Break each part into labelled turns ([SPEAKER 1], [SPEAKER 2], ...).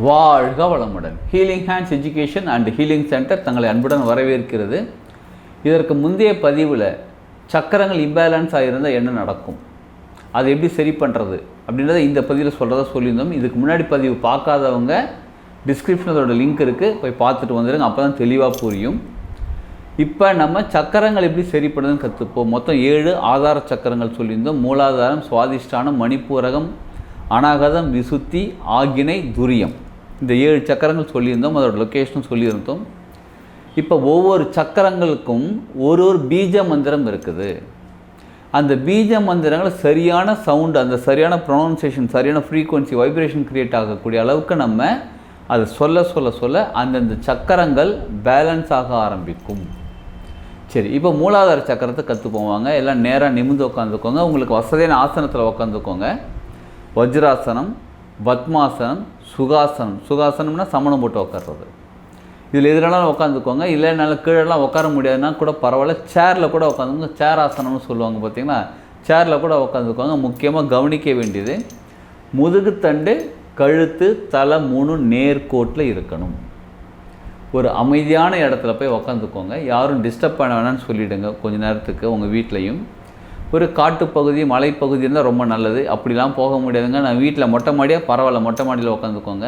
[SPEAKER 1] வாழ்க வளமுடன். Healing hands education and healing centre தங்களை அன்புடன் வரவேற்கிறது. இதற்கு முந்தைய பதிவில் சக்கரங்கள் இம்பேலன்ஸ் ஆகியிருந்தால் என்ன நடக்கும், அதை எப்படி சரி பண்ணுறது அப்படின்றத இந்த பதிவில் சொல்லியிருந்தோம். இதுக்கு முன்னாடி பதிவு பார்க்காதவங்க டிஸ்கிரிப்ஷனில் அதோட லிங்க் இருக்குது, போய் பார்த்துட்டு வந்துடுங்க. அப்போ தான் தெளிவாக புரியும். இப்போ நம்ம சக்கரங்கள் எப்படி சரி பண்ணுறதுன்னு கற்றுப்போம். மொத்தம் 7 ஆதார சக்கரங்கள் சொல்லியிருந்தோம். மூலாதாரம், சுவாதிஷ்டானம், மணிப்பூரகம், அநாகதம், விசுத்தி, ஆகினை, துரியம். இந்த 7 சக்கரங்கள் சொல்லியிருந்தோம். அதோட லொக்கேஷனும் சொல்லியிருந்தோம். இப்போ ஒவ்வொரு சக்கரங்களுக்கும் ஒரு பீஜ மந்திரம் இருக்குது. அந்த பீஜ மந்திரங்கள் சரியான சவுண்டு, அந்த சரியான ப்ரொனவுன்சியேஷன், சரியான ஃப்ரீக்குவன்சி, வைப்ரேஷன் க்ரியேட் ஆகக்கூடிய அளவுக்கு நம்ம அதை சொல்ல அந்தந்த சக்கரங்கள் பேலன்ஸ் ஆக ஆரம்பிக்கும். சரி, இப்போ மூலாதார சக்கரத்தை கற்றுப்போவாங்க. எல்லாம் நேராக நிமிர்ந்து உட்காந்துக்கோங்க. உங்களுக்கு வசதியான ஆசனத்தில் உட்காந்துக்கோங்க. வஜ்ராசனம், பத்மாசனம், சுகாசனம். சுகாசனம்னா சமணம் போட்டு உட்கார்றது. இதில் எதிரானாலும் உட்காந்துக்கோங்க. இல்லை என்னால் கீழெல்லாம் உட்கார முடியாதுன்னா கூட பரவாயில்ல, சேரில் கூட உட்காந்துக்கோங்க. சேர் ஆசனம்னு சொல்லுவாங்க பார்த்தீங்கன்னா, சேரில் கூட உட்காந்துக்கோங்க. முக்கியமாக கவனிக்க வேண்டியது, முதுகுத்தண்டு, கழுத்து, தலை 3 நேர்கோட்டில் இருக்கணும். ஒரு அமைதியான இடத்துல போய் உக்காந்துக்கோங்க. யாரும் டிஸ்டர்ப் பண்ண வேணான்னு சொல்லிவிடுங்க கொஞ்ச நேரத்துக்கு. உங்கள் வீட்லேயும் ஒரு காட்டுப்பகுதி, மலைப்பகுதி இருந்தால் ரொம்ப நல்லது. அப்படிலாம் போக முடியாதுங்க. நான் வீட்டில் மொட்டை மாடியாக பரவாயில்ல, மொட்டை மாடியில் உட்காந்துக்கோங்க.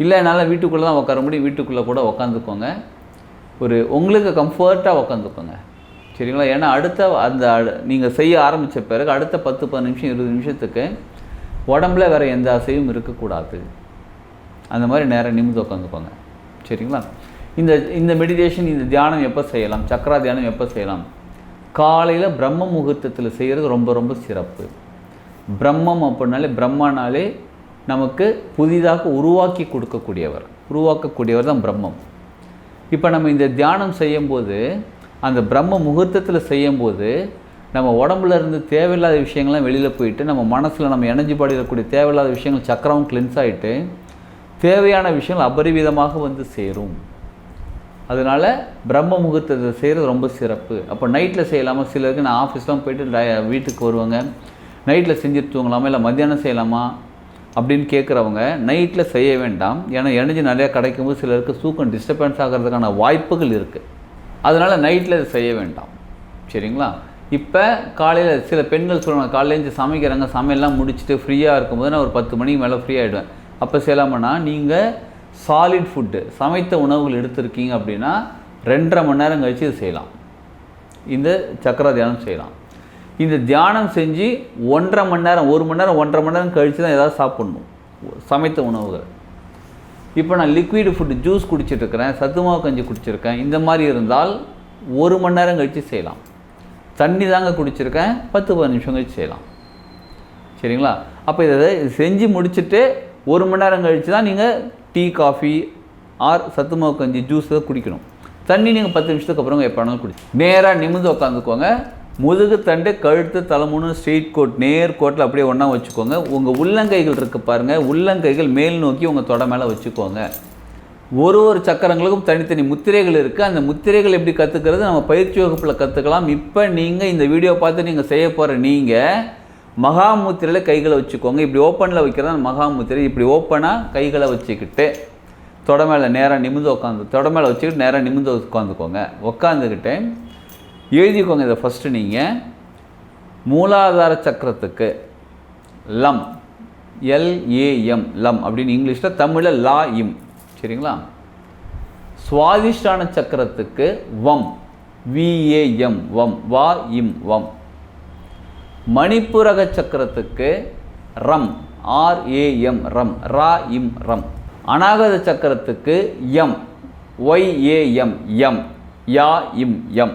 [SPEAKER 1] இல்லை என்னால் வீட்டுக்குள்ளே தான் உட்கார முடியும், வீட்டுக்குள்ளே கூட உட்காந்துக்கோங்க. ஒரு உங்களுக்கு கம்ஃபர்ட்டாக உட்காந்துக்கோங்க, சரிங்களா? ஏன்னா நீங்கள் செய்ய ஆரம்பித்த பிறகு அடுத்த 10-15 நிமிஷம் 20 நிமிஷத்துக்கு உடம்புல வேறு எந்த அசையும் இருக்கக்கூடாது. அந்த மாதிரி நேரம் நிமிர்ந்து உட்காந்துக்கோங்க, சரிங்களா? இந்த மெடிடேஷன், இந்த தியானம் எப்போ செய்யலாம், சக்கரா தியானம் எப்போ செய்யலாம்? காலையில் பிரம்ம முகூர்த்தத்தில் செய்கிறது ரொம்ப சிறப்பு. பிரம்மம் அப்படின்னாலே, பிரம்மனாலே நமக்கு புதிதாக உருவாக்கக்கூடியவர் தான் பிரம்மம். இப்போ நம்ம இந்த தியானம் செய்யும்போது, அந்த பிரம்ம முகூர்த்தத்தில் செய்யும்போது நம்ம உடம்புல இருந்து தேவையில்லாத விஷயங்கள்லாம் வெளியில் போயிட்டு, நம்ம மனசில் நம்ம எனர்ஜி பாடியில் இருக்கக்கூடிய தேவையில்லாத விஷயங்கள் சக்கரம் கிளென்ஸ் ஆகிட்டு தேவையான விஷயங்கள் அபரிவிதமாக வந்து சேரும். அதனால் பிரம்ம முகூர்த்தத்தை செய்கிறது ரொம்ப சிறப்பு. அப்போ நைட்டில் செய்யலாமா? சிலருக்கு நான் ஆஃபீஸ்லாம் போய்ட்டு வீட்டுக்கு வருவாங்க, நைட்டில் செஞ்சுட்டு தூங்கலாமா, இல்லை மத்தியானம் செய்யலாமா அப்படின்னு கேட்குறவங்க நைட்டில் செய்ய வேண்டாம். ஏன்னா எனர்ஜி நிறையா கிடைக்கும்போது சிலருக்கு தூக்கம் டிஸ்டர்பன்ஸ் ஆகிறதுக்கான வாய்ப்புகள் இருக்குது. அதனால் நைட்டில் இது செய்ய வேண்டாம், சரிங்களா? இப்போ காலையில் சில பெண்கள் சொல்லுவாங்க, காலையில் சமைக்கிறாங்க, சமையல்லாம் முடிச்சுட்டு ஃப்ரீயாக இருக்கும்போது நான் ஒரு 10 மணிக்கு மேலே ஃப்ரீ ஆகிடுவேன். அப்போ செய்யலாமன்னா, நீங்கள் சாலிட் ஃபுட்டு, சமைத்த உணவுகள் எடுத்துருக்கீங்க அப்படின்னா 2.5 மணி நேரம் கழித்து இது செய்யலாம். இந்த சக்கர தியானம் செய்யலாம். இந்த தியானம் செஞ்சு 1.5 மணி நேரம், 1 மணி நேரம் 1.5 மணி நேரம் கழித்து தான் ஏதாவது சாப்பிட்ணும் சமைத்த உணவுகள். இப்போ நான் லிக்விட் ஃபுட்டு, ஜூஸ் குடிச்சிட்ருக்கிறேன், சத்துமாவு கஞ்சி குடிச்சிருக்கேன், இந்த மாதிரி இருந்தால் 1 மணி நேரம் கழித்து செய்யலாம். தண்ணி தாங்க குடிச்சிருக்கேன், 10-15 நிமிஷம் கழிச்சு செய்யலாம், சரிங்களா? அப்போ இதை செஞ்சு முடிச்சுட்டு 1 மணி நேரம் கழித்து தான் நீங்கள் டீ, காஃபி ஆர் சத்துமாவு கஞ்சி, ஜூஸ் தான் குடிக்கணும். தண்ணி நீங்கள் 10 நிமிஷத்துக்கு அப்புறம் எப்போ வேணாலும் குடிச்சு. நேராக நிமிர்ந்து உட்காந்துக்கோங்க. முதுகு தண்டு, கழுத்து, தலை 3 ஸ்ட்ரெயிட் கோட், நேர் கோட்டில் அப்படியே ஒன்றா வச்சுக்கோங்க. உங்கள் உள்ளங்கைகள் இருக்குது பாருங்கள், உள்ளங்கைகள் மேல் நோக்கி உங்கள் தொடை மேலே வச்சுக்கோங்க. ஒரு சக்கரங்களுக்கும் தனித்தனி முத்திரைகள் இருக்குது. அந்த முத்திரைகள் எப்படி கற்றுக்கிறது நம்ம பயிற்சி வகுப்பில் கற்றுக்கலாம். இப்போ நீங்கள் இந்த வீடியோ பார்த்து நீங்கள் செய்ய போகிற நீங்கள் மகாமுத்திரையில் கைகளை வச்சுக்கோங்க. இப்படி ஓப்பனில் வைக்கிறதா மகாமுத்திரை. இப்படி ஓப்பனாக கைகளை வச்சுக்கிட்டு தொடை மேலே நேராக நிமிர்ந்து தொடை மேலே வச்சுக்கிட்டு நேராக நிமிர்ந்து உட்காந்துக்கோங்க. உட்காந்துக்கிட்டு எழுதிக்கோங்க. இதை ஃபஸ்ட்டு நீங்கள் மூலாதார சக்கரத்துக்கு லம், LAM, லம் அப்படின்னு இங்கிலீஷில், தமிழில் லா இம், சரிங்களா? சுவாதிஷ்டான சக்கரத்துக்கு வம், VAM, வம், வா இம், வம். மணிப்புரக சக்கரத்துக்கு ரம், RAM, ரம், ரா இம், ரம். அநாகத சக்கரத்துக்கு யம், YAM, யம், யா இம், யம்.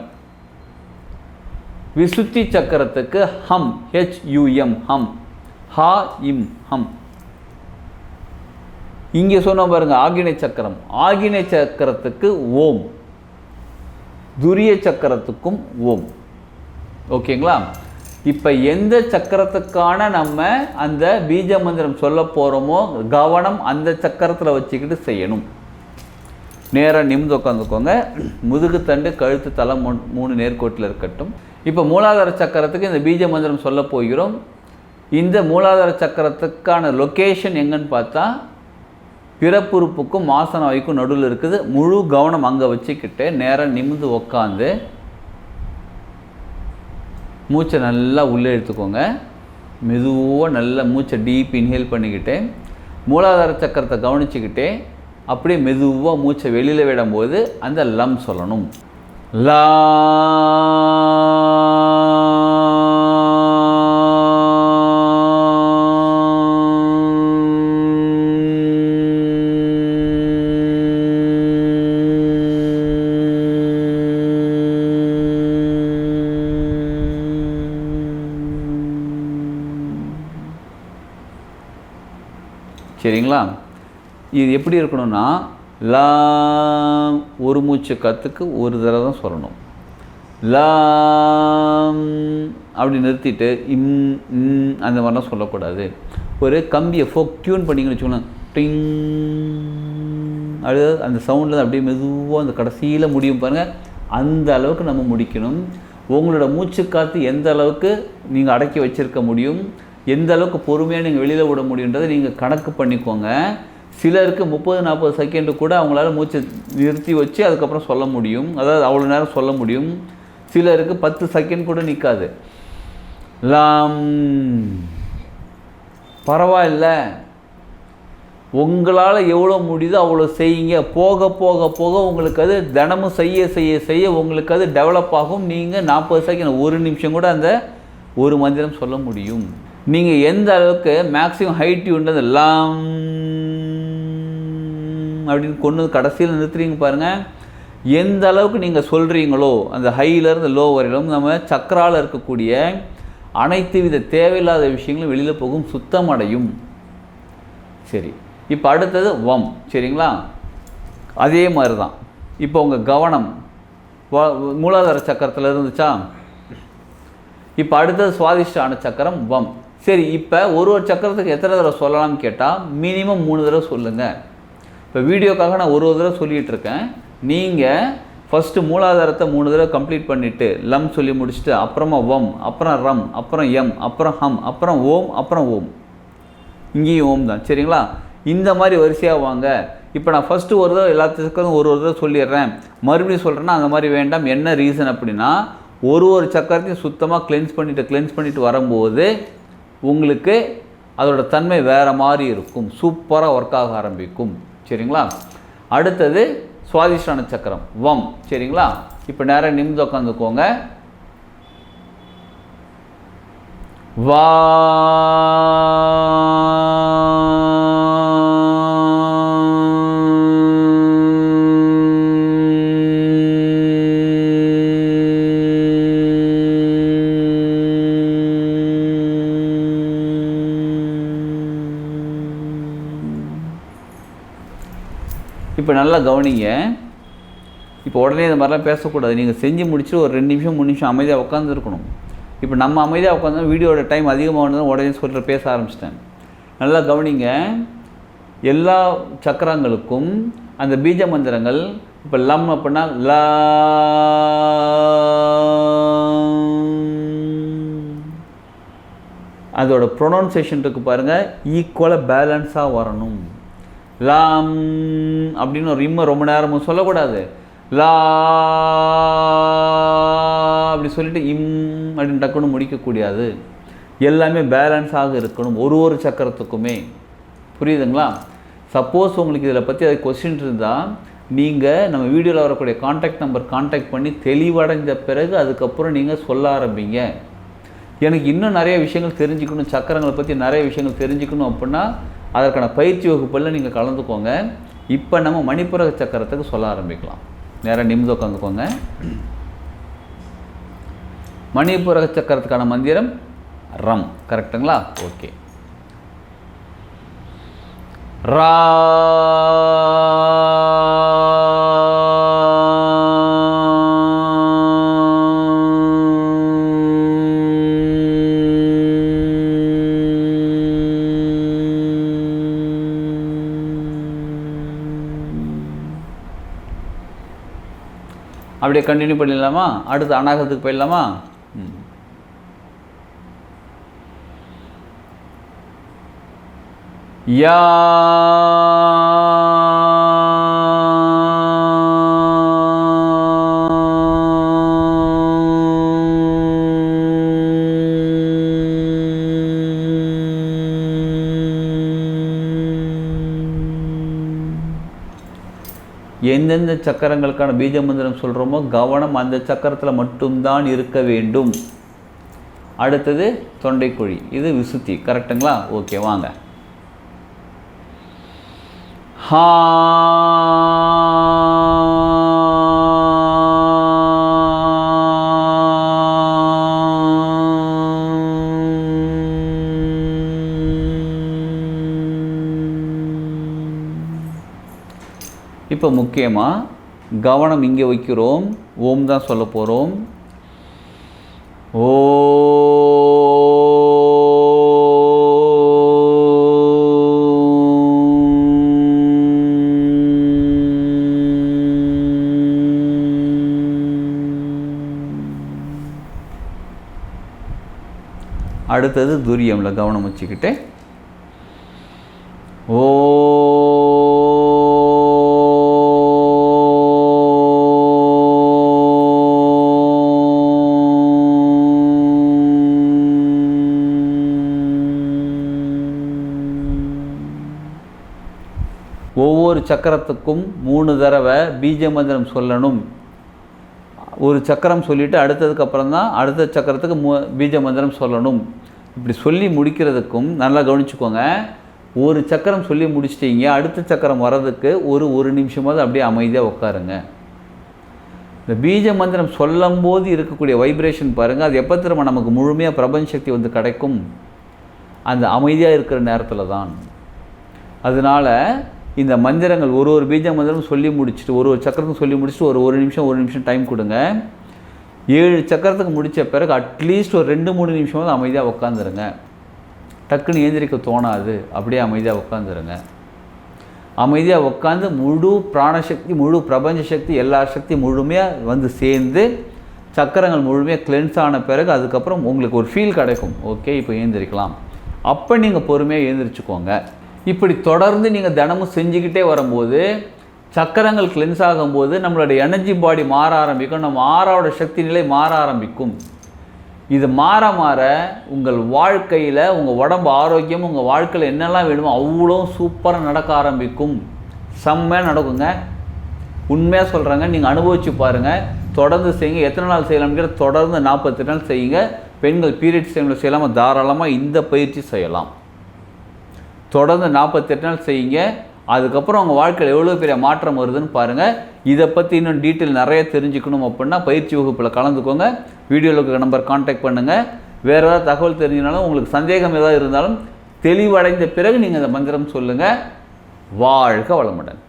[SPEAKER 1] விசுத்தி சக்கரத்துக்கு ஹம், HUM, ஹம், ஹா இம், ஹம். இங்கே சொன்ன பாருங்க, ஆகினை சக்கரம். ஆகினை சக்கரத்துக்கு ஓம், துரிய சக்கரத்துக்கும் ஓம். ஓகேங்களா? இப்போ எந்த சக்கரத்துக்கான நம்ம அந்த பீஜ மந்திரம் சொல்ல போகிறோமோ கவனம் அந்த சக்கரத்தில் வச்சுக்கிட்டு செய்யணும். நேராக நிமிர்ந்து உட்காந்துக்கோங்க. முதுகு தண்டு, கழுத்து, தலை 3 நேர்கோட்டில் இருக்கட்டும். இப்போ மூலாதார சக்கரத்துக்கு இந்த பீஜ மந்திரம் சொல்ல போகிறோம். இந்த மூலாதார சக்கரத்துக்கான லொக்கேஷன் எங்கன்னு பார்த்தா பிறப்புறுப்புக்கும் ஆசன வாய்க்கும் நடுவில் இருக்குது. முழு கவனம் அங்கே வச்சுக்கிட்டு நேராக நிமிர்ந்து உக்காந்து மூச்சை நல்லா உள்ளே எடுத்துக்கோங்க. மெதுவாக நல்லா மூச்சை டீப் இன்ஹேல் பண்ணிக்கிட்டு மூலாதார சக்கரத்தை கவனிச்சுக்கிட்டே அப்படியே மெதுவாக மூச்சை வெளியில் விடும்போது அந்த லம் சொல்லணும். லா சரிங்களா? இது எப்படி இருக்கணும்னா லாம் ஒரு மூச்சு கற்றுக்கு ஒரு தடவை தான் சொல்லணும். லாம் அப்படி நிறுத்திட்டு அந்த மாதிரிலாம் சொல்லக்கூடாது. ஒரு கம்பியை டியூன் பண்ணிங்கன்னு வச்சுக்கோங்க, டிங் அப்படியே அந்த சவுண்டில் அப்படியே மெதுவாக அந்த கடைசியில் முடியும் பாருங்கள், அந்த அளவுக்கு நம்ம முடிக்கணும். உங்களோட மூச்சு காற்று எந்த அளவுக்கு நீங்கள் அடக்கி வச்சுருக்க முடியும், எந்த அளவுக்கு பொறுமையாக நீங்கள் வெளியில் விட முடியுன்றதை நீங்கள் கணக்கு பண்ணிக்கோங்க. சிலருக்கு 30-40 செகண்டு கூட அவங்களால மூச்சை நிறுத்தி வச்சு அதுக்கப்புறம் சொல்ல முடியும், அதாவது அவ்வளோ நேரம் சொல்ல முடியும். சிலருக்கு 10 செகண்ட் கூட நிற்காது. லாம் பரவாயில்ல, உங்களால் எவ்வளோ முடியுதோ அவ்வளோ செய்யுங்க. போக போக போக உங்களுக்கு அது தினமும் செய்ய செய்ய செய்ய உங்களுக்கு அது டெவலப் ஆகும். நீங்கள் 40 செகண்ட், ஒரு நிமிஷம் கூட அந்த ஒரு மந்திரம் சொல்ல முடியும். நீங்கள் எந்த அளவுக்கு மேக்ஸிமம் ஹை டியூன் லாம் அப்படின்னு கொண்டு கடைசியில் நிறுத்துறீங்க பாருங்கள், எந்த அளவுக்கு நீங்கள் சொல்கிறீங்களோ அந்த ஹையிலேருந்து லோ வரையிலும் நம்ம சக்கரால் இருக்கக்கூடிய அனைத்து வித தேவையில்லாத விஷயங்களும் வெளியில் போகும், சுத்தமடையும். சரி, இப்போ அடுத்தது வம். சரிங்களா? அதே மாதிரி தான். இப்போ உங்கள் கவனம் மூலாதார சக்கரத்தில் இருந்துச்சா? இப்போ அடுத்தது சுவாதிஷ்டான சக்கரம் வம். சரி, இப்போ ஒரு சக்கரத்துக்கு எத்தனை தடவை சொல்லலாம்னு கேட்டால் மினிமம் 3 தடவை சொல்லுங்கள். இப்போ வீடியோக்காக நான் ஒரு தடவை சொல்லிகிட்டு இருக்கேன். நீங்கள் ஃபஸ்ட்டு மூலாதாரத்தை 3 தடவை கம்ப்ளீட் பண்ணிவிட்டு லம் சொல்லி முடிச்சுட்டு அப்புறமா வம், அப்புறம் ரம், அப்புறம் எம், அப்புறம் ஹம், அப்புறம் ஓம், அப்புறம் ஓம். இங்கேயும் ஓம் தான். சரிங்களா? இந்த மாதிரி வரிசையாக வாங்க. இப்போ நான் ஃபஸ்ட்டு ஒரு தடவை எல்லாத்துக்கும் ஒரு தடவை சொல்லிடுறேன், மறுபடியும் சொல்கிறேன்னா அந்த மாதிரி வேண்டாம். என்ன ரீசன் அப்படின்னா, ஒரு சக்கரத்தையும் சுத்தமாக கிளென்ஸ் பண்ணிவிட்டு வரும்போது உங்களுக்கு அதோட தன்மை வேறு மாதிரி இருக்கும், சூப்பராக ஒர்க் ஆக ஆரம்பிக்கும். சரிங்களா? அடுத்தது சுவாதிஷ்டான சக்கரம் வம். சரிங்களா? இப்போ நேராக நிமிர்ந்து உட்காந்துக்கோங்க. வா இப்போ நல்லா கவனிங்க. இப்போ உடனே இந்த மாதிரிலாம் பேசக்கூடாது. நீங்கள் செஞ்சு முடிச்சுட்டு ஒரு 2 நிமிஷம் 3 நிமிஷம் அமைதியாக உட்காந்துருக்கணும். இப்போ நம்ம அமைதியாக உட்காந்து வீடியோட டைம் அதிகமாக உடனே பேச ஆரம்பிச்சிட்டேன். நல்லா கவனிங்க. எல்லா சக்கரங்களுக்கும் அந்த பீஜ மந்திரங்கள், இப்போ லம் அப்படின்னா லா, அதோட ப்ரொனவுன்சியேஷன் இருக்குது பாருங்கள், ஈக்குவலாக பேலன்ஸாக வரணும். லாம் அப்படின்னு ஒரு இம்மை ரொம்ப நேரமும் சொல்லக்கூடாது. லா அப்படி சொல்லிட்டு அப்படின்னு டக்குன்னு முடிக்கக்கூடாது. எல்லாமே பேலன்ஸாக இருக்கணும் ஒரு சக்கரத்துக்குமே. புரியுதுங்களா? சப்போஸ் உங்களுக்கு இதில் பற்றி அது கொஸ்டின் இருந்தால் நீங்கள் நம்ம வீடியோவில் வரக்கூடிய கான்டாக்ட் நம்பர் கான்டாக்ட் பண்ணி தெளிவடைந்த பிறகு அதுக்கப்புறம் நீங்கள் சொல்ல ஆரம்பிங்க. எனக்கு இன்னும் நிறைய விஷயங்கள் தெரிஞ்சுக்கணும், சக்கரங்களை பற்றி நிறைய விஷயங்கள் தெரிஞ்சுக்கணும் அப்படின்னா அதற்கான பயிற்சி வகுப்பில் நீங்கள் கலந்துக்கோங்க. இப்போ நம்ம மணிப்புரக சக்கரத்துக்கு சொல்ல ஆரம்பிக்கலாம். நேராக நிமிர்ந்து உட்காந்துக்கோங்க. மணிப்புரக சக்கரத்துக்கான மந்திரம் ரம். கரெக்டுங்களா? ஓகே. ரா அப்படியே கண்டினியூ பண்ணிடலாமா? அடுத்து அநாகத்துக்கு போயிடலாமா? யா எந்தெந்த சக்கரங்களுக்கான பீஜ மந்திரம் சொல்கிறோமோ கவனம் அந்த சக்கரத்தில் மட்டும்தான் இருக்க வேண்டும். அடுத்தது தொண்டைக்குழி, இது விசுத்தி. கரெக்டுங்களா? ஓகே, வாங்க. ஹா இப்போ முக்கியமாக கவனம் இங்கே வைக்கிறோம். ஓம் தான் சொல்ல போகிறோம். ஓ அடுத்தது துரியம்ல கவனம் வச்சுக்கிட்டு ஓ ஒவ்வொரு சக்கரத்துக்கும் 3 தடவை பீஜ மந்திரம் சொல்லணும். ஒரு சக்கரம் சொல்லிவிட்டு அடுத்ததுக்கு அப்புறம் தான் அடுத்த சக்கரத்துக்கு பீஜ மந்திரம் சொல்லணும். இப்படி சொல்லி முடிக்கிறதுக்கும் நல்லா கவனிச்சுக்கோங்க. ஒரு சக்கரம் சொல்லி முடிச்சிட்டிங்க, அடுத்த சக்கரம் வர்றதுக்கு ஒரு நிமிஷமாவது அப்படியே அமைதியாக உட்காருங்க. இந்த பீஜ மந்திரம் சொல்லும் போது இருக்கக்கூடிய வைப்ரேஷன் பாருங்கள், அது எப்போ திரும்ப நமக்கு முழுமையாக பிரபஞ்ச சக்தி வந்து கிடைக்கும்? அந்த அமைதியாக இருக்கிற நேரத்தில் தான். அதனால் இந்த மந்திரங்கள் ஒரு பீஜ மந்திரம் சொல்லி முடிச்சுட்டு ஒரு சக்கரத்துக்கு சொல்லி முடிச்சுட்டு ஒரு நிமிஷம் டைம் கொடுங்க. 7 சக்கரத்துக்கு முடித்த பிறகு அட்லீஸ்ட் ஒரு 2-3 நிமிஷமாவது அமைதியாக உட்காந்துருங்க. டக்குன்னு ஏந்திரிக்க தோணாது, அப்படியே அமைதியாக உட்காந்துருங்க. அமைதியாக உட்காந்து முழு பிராணசக்தி, முழு பிரபஞ்ச சக்தி, எல்லா சக்தி முழுமையாக வந்து சேர்ந்து சக்கரங்கள் முழுமையாக கிளென்ஸ் ஆன பிறகு அதுக்கப்புறம் உங்களுக்கு ஒரு ஃபீல் கிடைக்கும். ஓகே, இப்போ ஏந்திரிக்கலாம். அப்போ நீங்கள் பொறுமையாக ஏந்திரிச்சுக்கோங்க. இப்படி தொடர்ந்து நீங்கள் தினமும் செஞ்சுக்கிட்டே வரும்போது சக்கரங்கள் கிளென்ஸ் ஆகும்போது நம்மளுடைய எனர்ஜி பாடி மாற ஆரம்பிக்கும், நம்ம ஆறாவோட சக்தி நிலை மாற ஆரம்பிக்கும். இது மாற மாற உங்கள் வாழ்க்கையில் உங்கள் உடம்பு ஆரோக்கியம், உங்கள் வாழ்க்கையில் என்னெல்லாம் வேணுமோ அவ்வளோ சூப்பராக நடக்க ஆரம்பிக்கும். செம்மையாக நடக்குங்க. உண்மையாக சொல்கிறாங்க, நீங்கள் அனுபவித்து பாருங்கள். தொடர்ந்து செய்யுங்க. எத்தனை நாள் செய்யலாம்ங்கிற தொடர்ந்து 48 நாள் செய்யுங்க. பெண்கள் பீரியட்ஸ் டைமில் செய்யலாமல் தாராளமாக இந்த பயிற்சி செய்யலாம். தொடர்ந்து 48 நாள் செய்யுங்க. அதுக்கப்புறம் உங்கள் வாழ்க்கையில் எவ்வளோ பெரிய மாற்றம் வருதுன்னு பாருங்கள். இதை பற்றி இன்னும் டீட்டெயில் நிறைய தெரிஞ்சுக்கணும் அப்படின்னா பயிற்சி வகுப்பில் கலந்துக்கோங்க. வீடியோவில் இருக்கிற நம்பர் கான்டாக்ட் பண்ணுங்கள். வேறு ஏதாவது தகவல் தெரிஞ்சினாலும் உங்களுக்கு சந்தேகம் ஏதாவது இருந்தாலும் தெளிவடைந்த பிறகு நீங்கள் இந்த மந்திரம் சொல்லுங்கள். வாழ்க வளமுடன்.